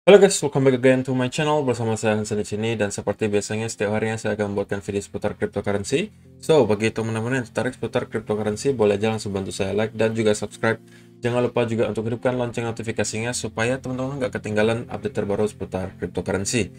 Halo guys, welcome back again to my channel. Bersama saya Hansen di sini, dan seperti biasanya setiap harinya saya akan membuatkan video seputar cryptocurrency. So, bagi teman-teman yang tertarik seputar cryptocurrency, boleh aja langsung bantu saya like dan juga subscribe. Jangan lupa juga untuk hidupkan lonceng notifikasinya supaya teman-teman nggak ketinggalan update terbaru seputar cryptocurrency.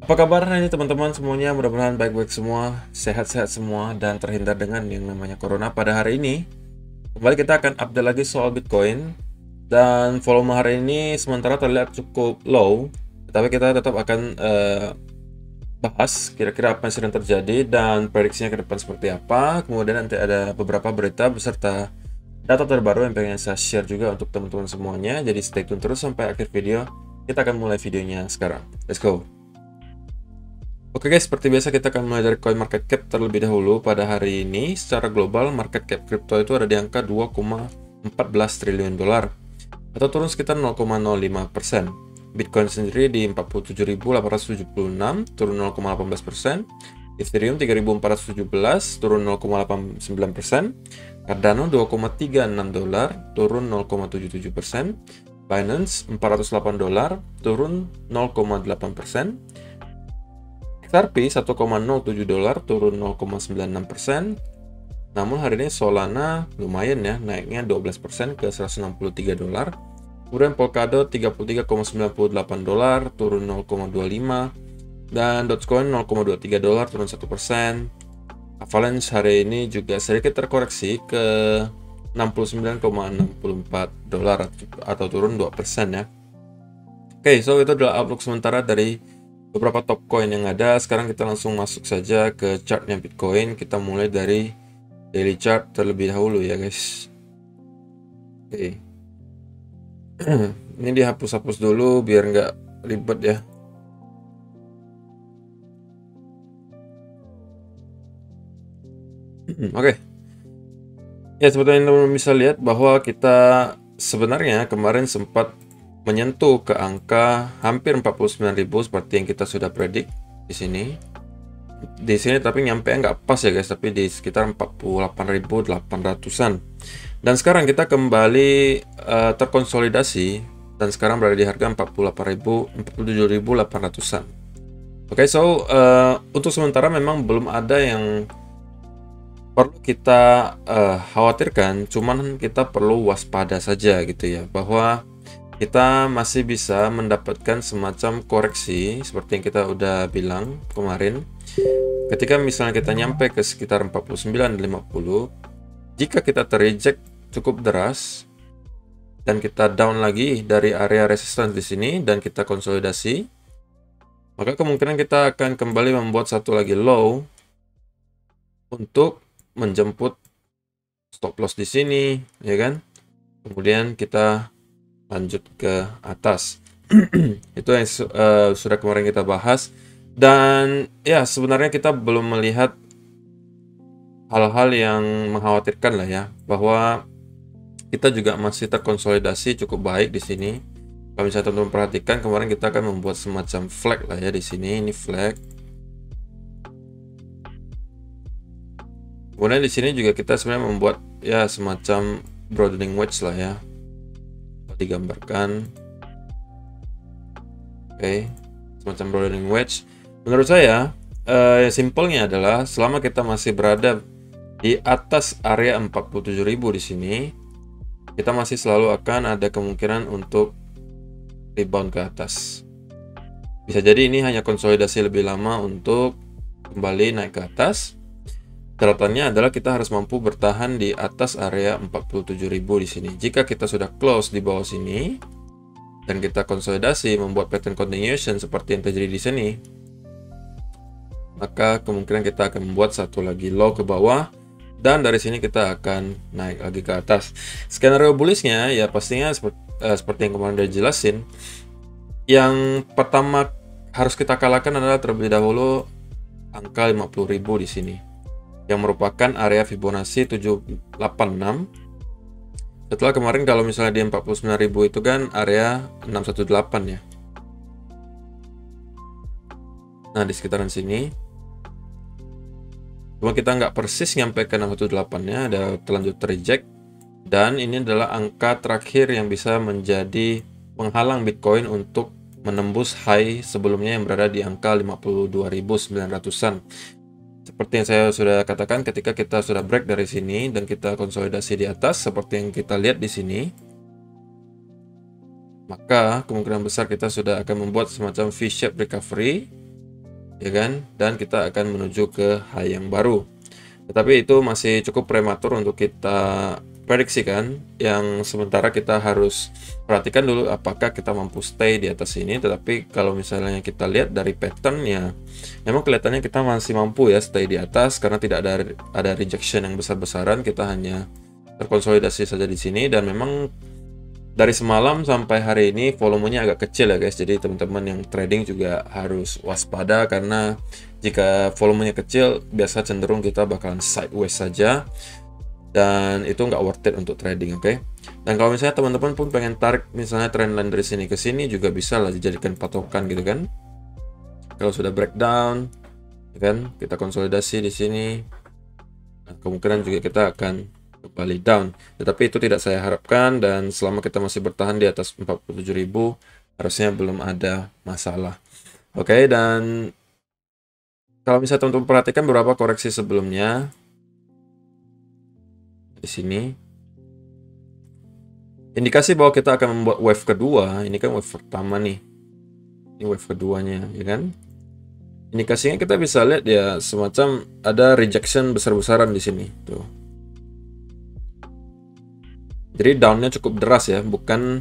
Apa kabar hari ini teman-teman semuanya? Mudah-mudahan baik-baik semua, sehat-sehat semua, dan terhindar dengan yang namanya corona pada hari ini. Kembali kita akan update lagi soal Bitcoin. Dan volume hari ini sementara terlihat cukup low, tapi kita tetap akan bahas kira-kira apa yang sedang terjadi dan prediksinya ke depan seperti apa. Kemudian nanti ada beberapa berita beserta data terbaru yang pengen saya share juga untuk teman-teman semuanya. Jadi stay tune terus sampai akhir video. Kita akan mulai videonya sekarang. Let's go. Oke guys, seperti biasa kita akan mulai dari coin market cap terlebih dahulu. Pada hari ini secara global market cap crypto itu ada di angka 2,14 triliun dolar, atau turun sekitar 0,05%. Bitcoin sendiri di 47.876, turun 0,18%. Ethereum 3.417, turun 0,89%. Cardano 2,36 dolar, turun 0,77%. Binance 408 dolar, turun 0,8%. XRP 1,07 dolar, turun 0,96%. Namun hari ini Solana lumayan ya, naiknya 12% ke 163 dolar. Kemudian Polkadot 33,98 dolar, turun 0,25. Dan Dogecoin 0,23 dolar, turun 1%. Avalanche hari ini juga sedikit terkoreksi ke 69,64 dolar atau turun 2% ya. Oke, so itu adalah outlook sementara dari beberapa top coin yang ada. Sekarang kita langsung masuk saja ke chartnya Bitcoin. Kita mulai dari daily chart terlebih dahulu ya guys. Oke. Ini dihapus-hapus dulu biar nggak ribet ya. Oke. Ya, seperti yang teman-teman bisa lihat bahwa kita sebenarnya kemarin sempat menyentuh ke angka hampir 49.000 seperti yang kita sudah predik di sini. Di sini tapi nyampe nggak pas ya guys, tapi di sekitar 48.800-an. Dan sekarang kita kembali terkonsolidasi dan sekarang berada di harga 47.800-an. Oke, so untuk sementara memang belum ada yang perlu kita khawatirkan, cuman kita perlu waspada saja gitu ya, bahwa kita masih bisa mendapatkan semacam koreksi seperti yang kita udah bilang kemarin. Ketika misalnya kita nyampe ke sekitar 49.50, jika kita terreject cukup deras dan kita down lagi dari area resistance di sini dan kita konsolidasi, maka kemungkinan kita akan kembali membuat satu lagi low untuk menjemput stop loss di sini, ya kan? Kemudian kita lanjut ke atas. Itu yang sudah kemarin kita bahas. Dan ya sebenarnya kita belum melihat hal-hal yang mengkhawatirkan lah ya, bahwa kita juga masih terkonsolidasi cukup baik di sini. Kalau misalnya teman-teman perhatikan, kemarin kita akan membuat semacam flag lah ya di sini. Ini flag. Kemudian di sini juga kita sebenarnya membuat ya semacam broadening wedge lah ya, digambarkan. Oke, semacam broadening wedge. Menurut saya simpelnya adalah selama kita masih berada di atas area 47.000 di sini, kita masih selalu akan ada kemungkinan untuk rebound ke atas. Bisa jadi ini hanya konsolidasi lebih lama untuk kembali naik ke atas. Catatannya adalah kita harus mampu bertahan di atas area 47.000 di sini. Jika kita sudah close di bawah sini dan kita konsolidasi membuat pattern continuation seperti yang terjadi di sini, maka kemungkinan kita akan membuat satu lagi low ke bawah dan dari sini kita akan naik lagi ke atas. Skenario bullishnya ya pastinya seperti yang kemarin udah jelasin. Yang pertama harus kita kalahkan adalah terlebih dahulu angka 50.000 di sini, yang merupakan area Fibonacci 786. Setelah kemarin kalau misalnya di 49.000 itu kan area 618 ya. Nah, di sekitaran sini. Cuma kita nggak persis nyampe ke 618-nya, ada terlanjur terreject. Dan ini adalah angka terakhir yang bisa menjadi menghalang Bitcoin untuk menembus high sebelumnya yang berada di angka 52.900-an. Seperti yang saya sudah katakan, ketika kita sudah break dari sini dan kita konsolidasi di atas seperti yang kita lihat di sini, maka kemungkinan besar kita sudah akan membuat semacam V-shape recovery, ya kan? Dan kita akan menuju ke high yang baru. Tetapi itu masih cukup prematur untuk kita prediksikan. Yang sementara kita harus perhatikan dulu apakah kita mampu stay di atas ini. Tetapi kalau misalnya kita lihat dari patternnya, memang kelihatannya kita masih mampu ya stay di atas karena tidak ada rejection yang besar-besaran. Kita hanya terkonsolidasi saja di sini, dan memang dari semalam sampai hari ini volumenya agak kecil ya guys. Jadi teman-teman yang trading juga harus waspada, karena jika volumenya kecil biasa cenderung kita bakalan sideways saja, dan itu nggak worth it untuk trading, oke? Dan kalau misalnya teman-teman pun pengen tarik misalnya trendline dari sini ke sini, juga bisa lah dijadikan patokan gitu kan. Kalau sudah breakdown, ya kan, kita konsolidasi di sini, nah, kemungkinan juga kita akan kembali down, tetapi itu tidak saya harapkan, dan selama kita masih bertahan di atas 47.000 harusnya belum ada masalah. Oke, dan kalau misalnya teman-teman perhatikan beberapa koreksi sebelumnya di sini, indikasi bahwa kita akan membuat wave kedua. Ini kan wave pertama nih, ini wave keduanya, ya kan? Indikasinya kita bisa lihat ya, semacam ada rejection besar-besaran di sini tuh. Jadi downnya cukup deras ya, bukan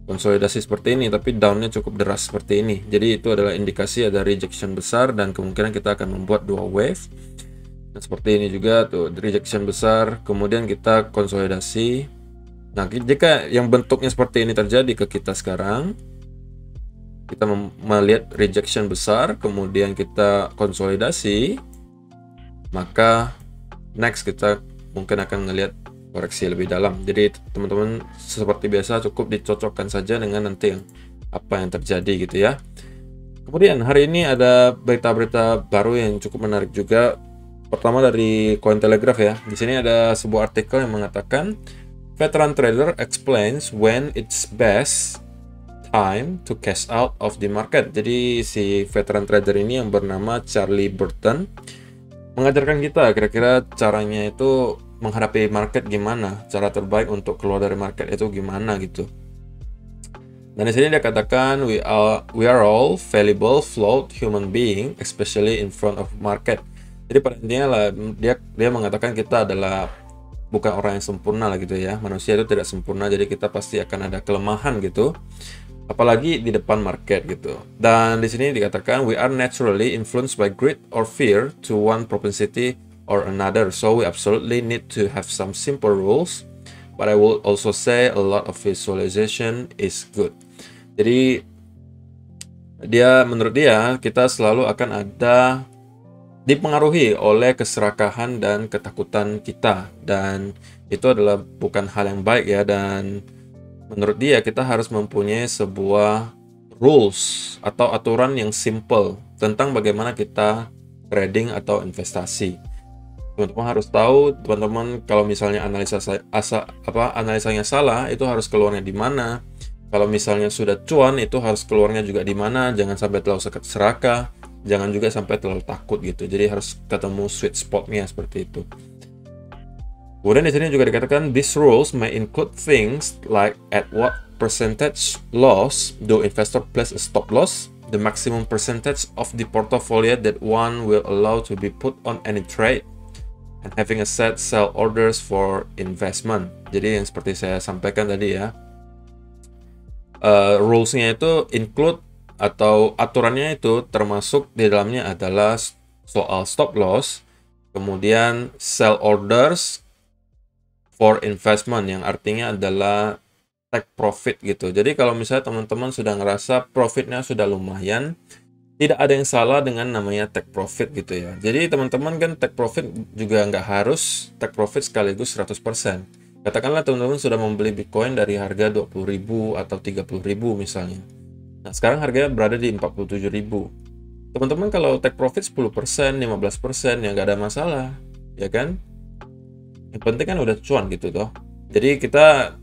konsolidasi seperti ini, tapi downnya cukup deras seperti ini. Jadi itu adalah indikasi ada rejection besar, dan kemungkinan kita akan membuat dua wave. Dan seperti ini juga tuh, rejection besar, kemudian kita konsolidasi. Nah, jika yang bentuknya seperti ini terjadi ke kita sekarang, kita melihat rejection besar, kemudian kita konsolidasi, maka next kita mungkin akan melihat koreksi lebih dalam. Jadi teman-teman seperti biasa cukup dicocokkan saja dengan nanti apa yang terjadi gitu ya. Kemudian hari ini ada berita-berita baru yang cukup menarik juga. Pertama dari Cointelegraph ya. Di sini ada sebuah artikel yang mengatakan veteran trader explains when it's best time to cash out of the market. Jadi si veteran trader ini yang bernama Charlie Burton mengajarkan kita kira-kira caranya itu menghadapi market gimana, cara terbaik untuk keluar dari market itu gimana gitu. Dan di sini dia katakan we are all fallible, flawed human being, especially in front of market. Jadi pada intinya lah dia mengatakan kita adalah bukan orang yang sempurna lah gitu ya. Manusia itu tidak sempurna, jadi kita pasti akan ada kelemahan gitu. Apalagi di depan market gitu. Dan di sini dikatakan we are naturally influenced by greed or fear to one propensity or another, so we absolutely need to have some simple rules, but I will also say a lot of visualization is good. Jadi menurut dia kita selalu akan ada dipengaruhi oleh keserakahan dan ketakutan kita, dan itu adalah bukan hal yang baik ya. Dan menurut dia kita harus mempunyai sebuah rules atau aturan yang simple tentang bagaimana kita trading atau investasi. Teman-teman harus tahu, teman-teman kalau misalnya analisanya salah, itu harus keluarnya di mana. Kalau misalnya sudah cuan, itu harus keluarnya juga di mana. Jangan sampai terlalu serakah, jangan juga sampai terlalu takut gitu. Jadi harus ketemu sweet spotnya seperti itu. Kemudian di sini juga dikatakan these rules may include things like at what percentage loss do investor place a stop loss, the maximum percentage of the portfolio that one will allow to be put on any trade, and having a set sell orders for investment. Jadi yang seperti saya sampaikan tadi ya, rules-nya itu include atau aturannya itu termasuk di dalamnya adalah soal stop loss, kemudian sell orders for investment yang artinya adalah take profit gitu. Jadi kalau misalnya teman-teman sudah ngerasa profitnya sudah lumayan, tidak ada yang salah dengan namanya take profit gitu ya. Jadi teman-teman kan take profit juga nggak harus take profit sekaligus 100%. Katakanlah teman-teman sudah membeli Bitcoin dari harga 20.000 atau 30.000 misalnya. Nah sekarang harganya berada di 47.000. Teman-teman kalau take profit 10%, 15% ya nggak ada masalah, ya kan? Yang penting kan udah cuan gitu toh. Jadi kita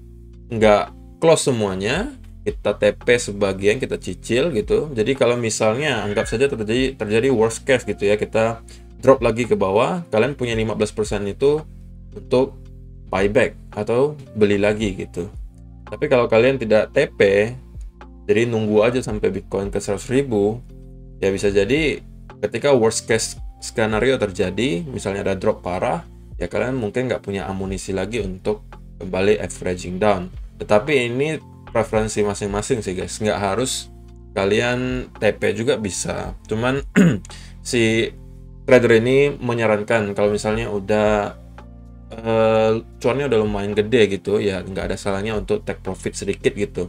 nggak close semuanya, kita TP sebagian, kita cicil gitu. Jadi kalau misalnya anggap saja terjadi worst case gitu ya, kita drop lagi ke bawah, kalian punya 15% itu untuk buyback atau beli lagi gitu. Tapi kalau kalian tidak TP, jadi nunggu aja sampai Bitcoin ke 100.000, ya bisa jadi ketika worst case skenario terjadi, misalnya ada drop parah, ya kalian mungkin nggak punya amunisi lagi untuk kembali averaging down. Tetapi ini preferensi masing-masing sih guys, nggak harus kalian TP juga bisa. Cuman si trader ini menyarankan kalau misalnya udah cuannya udah lumayan gede gitu ya, nggak ada salahnya untuk take profit sedikit gitu.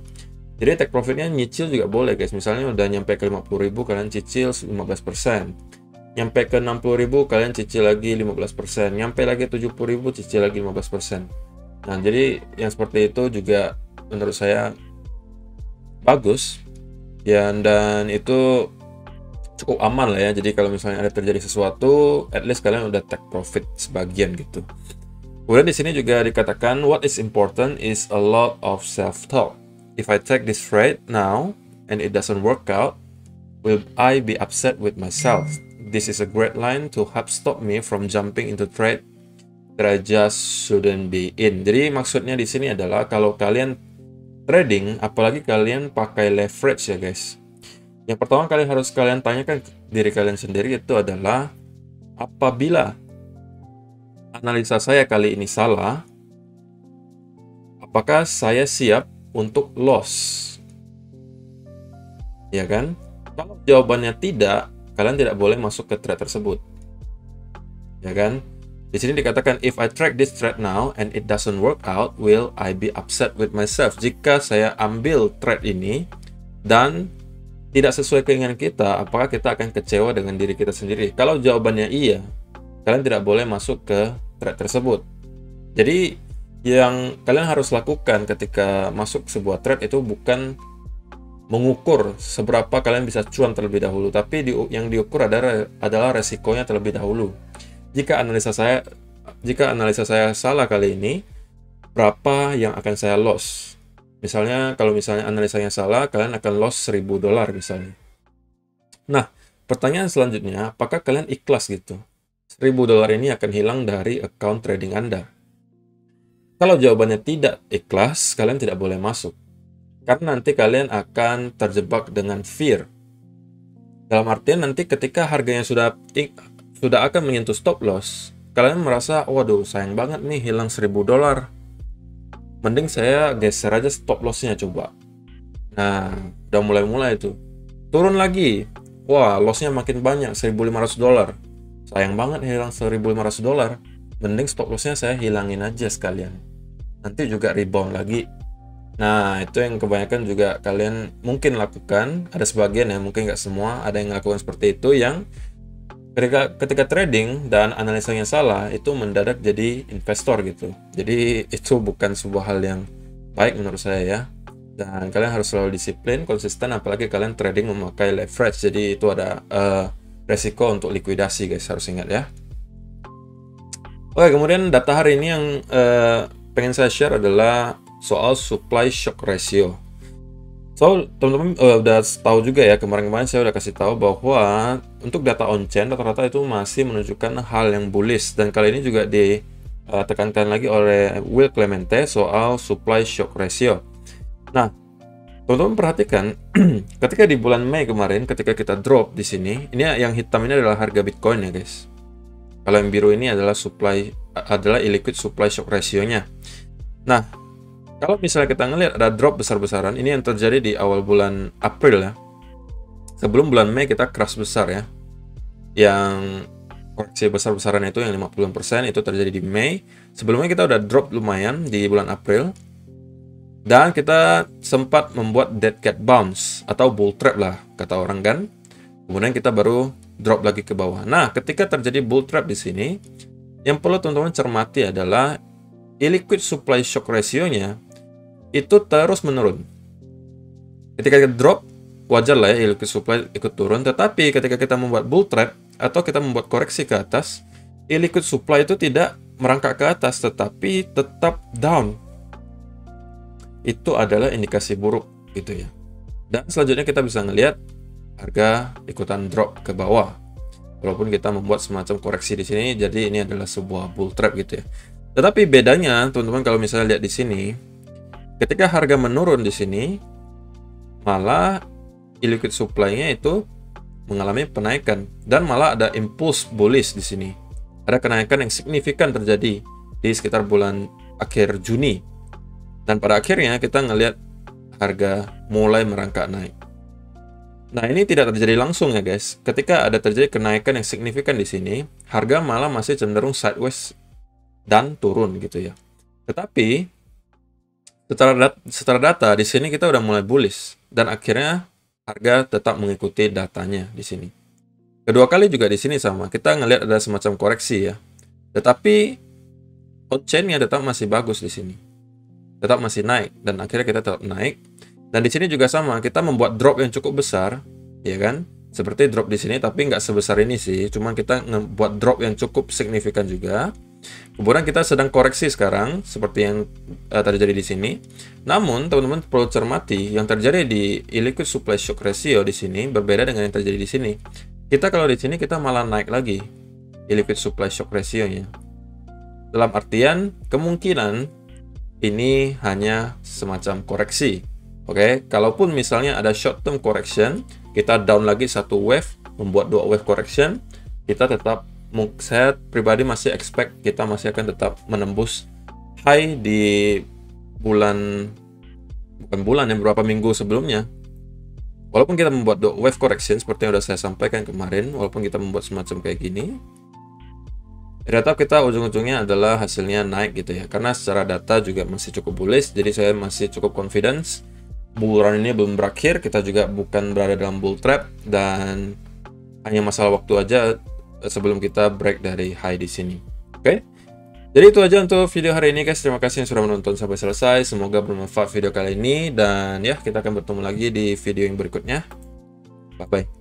Jadi take profitnya nyicil juga boleh guys. Misalnya udah nyampe ke 50.000, kalian cicil 15%. Nyampe ke 60.000, kalian cicil lagi 15%. Nyampe lagi 70.000, cicil lagi 15%. Nah, jadi yang seperti itu juga menurut saya bagus ya, dan itu cukup aman lah ya. Jadi kalau misalnya ada terjadi sesuatu, at least kalian udah take profit sebagian gitu. Kemudian di sini juga dikatakan what is important is a lot of self-talk. If I take this trade now and it doesn't work out, will I be upset with myself? This is a great line to help stop me from jumping into trade that I just shouldn't be in. Jadi maksudnya di sini adalah kalau kalian trading, apalagi kalian pakai leverage ya guys. Yang pertama kalian harus tanyakan ke diri kalian sendiri itu adalah, apabila analisa saya kali ini salah, apakah saya siap untuk loss? Ya kan? Kalau jawabannya tidak, kalian tidak boleh masuk ke trade tersebut. Ya kan? Di sini dikatakan if I track this trade now and it doesn't work out, will I be upset with myself? Jika saya ambil trade ini dan tidak sesuai keinginan kita, apakah kita akan kecewa dengan diri kita sendiri? Kalau jawabannya iya, kalian tidak boleh masuk ke trade tersebut. Jadi yang kalian harus lakukan ketika masuk sebuah trade itu bukan mengukur seberapa kalian bisa cuan terlebih dahulu, tapi yang diukur adalah resikonya terlebih dahulu. Jika analisa saya salah kali ini, berapa yang akan saya loss? Misalnya kalau misalnya analisanya salah, kalian akan loss $1.000 misalnya. Nah, pertanyaan selanjutnya, apakah kalian ikhlas gitu? $1.000 ini akan hilang dari account trading Anda. Kalau jawabannya tidak ikhlas, kalian tidak boleh masuk. Karena nanti kalian akan terjebak dengan fear. Dalam artian nanti ketika harganya sudah akan menyentuh stop loss, kalian merasa, waduh sayang banget nih hilang $1.000. Mending saya geser aja stop lossnya coba. Nah, udah mulai itu. Turun lagi. Wah, lossnya makin banyak, $1.500. Sayang banget hilang $1.500. Mending stop lossnya saya hilangin aja sekalian. Nanti juga rebound lagi. Nah, itu yang kebanyakan juga kalian mungkin lakukan. Ada sebagian ya, mungkin nggak semua. Ada yang lakukan seperti itu, yang ketika trading dan analisanya salah, itu mendadak jadi investor gitu. Jadi itu bukan sebuah hal yang baik menurut saya ya. Dan kalian harus selalu disiplin, konsisten, apalagi kalian trading memakai leverage. Jadi itu ada resiko untuk likuidasi guys, harus ingat ya. Oke, kemudian data hari ini yang pengen saya share adalah soal supply shock ratio. So, teman-teman udah tahu juga ya, kemarin-kemarin saya udah kasih tahu bahwa untuk data on-chain rata-rata itu masih menunjukkan hal yang bullish, dan kali ini juga ditekankan lagi oleh Will Clemente soal supply shock ratio. Nah, teman-teman perhatikan ketika di bulan Mei kemarin, ketika kita drop di sini, ini yang hitam ini adalah harga Bitcoin ya guys. Kalau yang biru ini adalah illiquid supply shock ratio-nya. Nah, kalau misalnya kita ngelihat ada drop besar-besaran, ini yang terjadi di awal bulan April ya. Sebelum bulan Mei kita crash besar ya. Yang koreksi besar-besaran itu yang 50% itu terjadi di Mei. Sebelumnya kita udah drop lumayan di bulan April. Dan kita sempat membuat dead cat bounce atau bull trap lah kata orang kan. Kemudian kita baru drop lagi ke bawah. Nah, ketika terjadi bull trap di sini, yang perlu teman-teman cermati adalah illiquid supply shock ratio-nya itu terus menurun. Ketika kita drop, wajar lah ya illiquid supply ikut turun. Tetapi ketika kita membuat bull trap atau kita membuat koreksi ke atas, illiquid supply itu tidak merangkak ke atas, tetapi tetap down. Itu adalah indikasi buruk gitu ya. Dan selanjutnya kita bisa ngelihat harga ikutan drop ke bawah. Walaupun kita membuat semacam koreksi di sini, jadi ini adalah sebuah bull trap gitu ya. Tetapi bedanya, teman-teman, kalau misalnya lihat di sini, ketika harga menurun di sini, malah illiquid supply-nya itu mengalami penaikan dan malah ada impulse bullish di sini. Ada kenaikan yang signifikan terjadi di sekitar bulan akhir Juni. Dan pada akhirnya kita ngelihat harga mulai merangkak naik. Nah, ini tidak terjadi langsung ya guys. Ketika ada terjadi kenaikan yang signifikan di sini, harga malah masih cenderung sideways dan turun gitu ya. Tetapi secara data di sini kita udah mulai bullish dan akhirnya harga tetap mengikuti datanya di sini. Kedua kali juga di sini sama. Kita ngelihat ada semacam koreksi ya. Tetapi on-chain-nya tetap masih bagus di sini. Tetap masih naik dan akhirnya kita tetap naik. Dan di sini juga sama, kita membuat drop yang cukup besar, ya kan? Seperti drop di sini, tapi nggak sebesar ini sih. Cuman kita membuat drop yang cukup signifikan juga. Kemudian kita sedang koreksi sekarang, seperti yang terjadi di sini. Namun, teman-teman perlu cermati, yang terjadi di illiquid supply shock ratio di sini berbeda dengan yang terjadi di sini. Kita kalau di sini kita malah naik lagi illiquid supply shock ratio-nya. Dalam artian, kemungkinan ini hanya semacam koreksi. Oke, kalaupun misalnya ada short term correction, kita down lagi satu wave, membuat dua wave correction, kita tetap, saya pribadi masih expect kita masih akan tetap menembus high di bukan bulan yang beberapa minggu sebelumnya. Walaupun kita membuat dua wave correction seperti yang sudah saya sampaikan kemarin, walaupun kita membuat semacam kayak gini, tetap kita ujung-ujungnya adalah hasilnya naik gitu ya. Karena secara data juga masih cukup bullish, jadi saya masih cukup confidence. Bull run ini belum berakhir, kita juga bukan berada dalam bull trap dan hanya masalah waktu aja sebelum kita break dari high di sini. Oke. Jadi itu aja untuk video hari ini guys. Terima kasih yang sudah menonton sampai selesai. Semoga bermanfaat video kali ini dan ya kita akan bertemu lagi di video yang berikutnya. Bye bye.